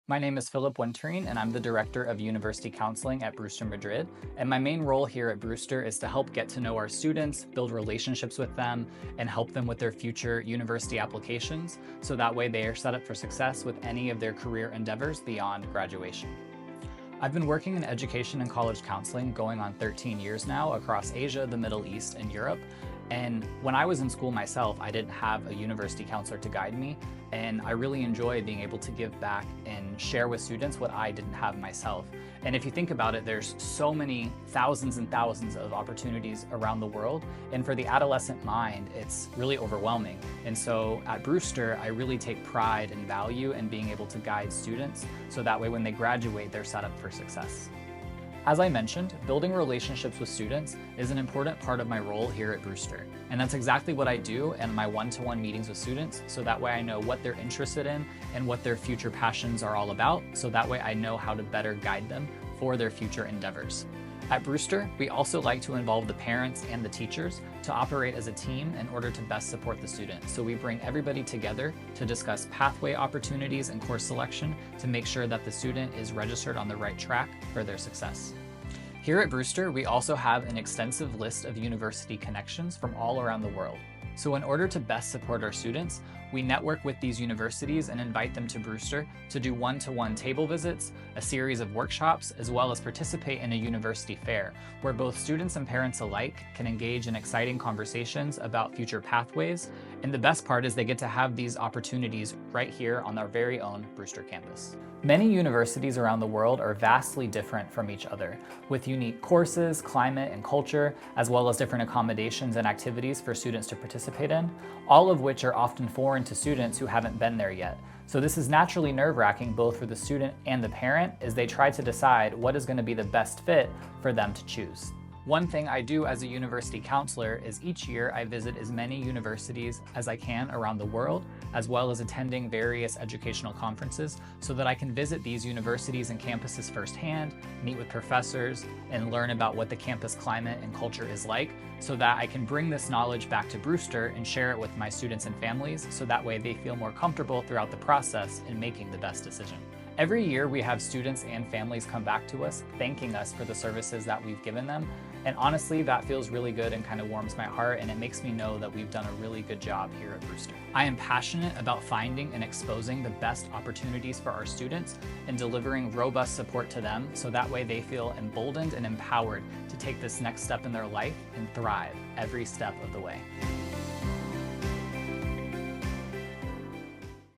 My name is Phillip Wenturine, and I'm the Director of University Counseling at Brewster Madrid. And my main role here at Brewster is to help get to know our students, build relationships with them, and help them with their future university applications, so that way they are set up for success with any of their career endeavors beyond graduation. I've been working in education and college counseling going on 13 years now across Asia, the Middle East, and Europe. And when I was in school myself, I didn't have a university counselor to guide me, and I really enjoy being able to give back and share with students what I didn't have myself. And if you think about it, there's so many thousands and thousands of opportunities around the world, and for the adolescent mind, it's really overwhelming. And so at Brewster, I really take pride and value in being able to guide students, so that way when they graduate, they're set up for success. As I mentioned, building relationships with students is an important part of my role here at Brewster. And that's exactly what I do in my one-to-one meetings with students, so that way I know what they're interested in and what their future passions are all about, so that way I know how to better guide them for their future endeavors. At Brewster, we also like to involve the parents and the teachers to operate as a team in order to best support the student. So we bring everybody together to discuss pathway opportunities and course selection to make sure that the student is registered on the right track for their success. Here at Brewster, we also have an extensive list of university connections from all around the world. So in order to best support our students, we network with these universities and invite them to Brewster to do one-to-one table visits, a series of workshops, as well as participate in a university fair, where both students and parents alike can engage in exciting conversations about future pathways. And the best part is they get to have these opportunities right here on our very own Brewster campus. Many universities around the world are vastly different from each other, with unique courses, climate, and culture, as well as different accommodations and activities for students to participate in, all of which are often foreign to students who haven't been there yet. So this is naturally nerve-wracking both for the student and the parent as they try to decide what is going to be the best fit for them to choose. One thing I do as a university counselor is each year I visit as many universities as I can around the world, as well as attending various educational conferences so that I can visit these universities and campuses firsthand, meet with professors, and learn about what the campus climate and culture is like, so that I can bring this knowledge back to Brewster and share it with my students and families, so that way they feel more comfortable throughout the process in making the best decision. Every year we have students and families come back to us thanking us for the services that we've given them. And honestly, that feels really good and kind of warms my heart, and it makes me know that we've done a really good job here at Brewster. I am passionate about finding and exposing the best opportunities for our students and delivering robust support to them, so that way they feel emboldened and empowered to take this next step in their life and thrive every step of the way.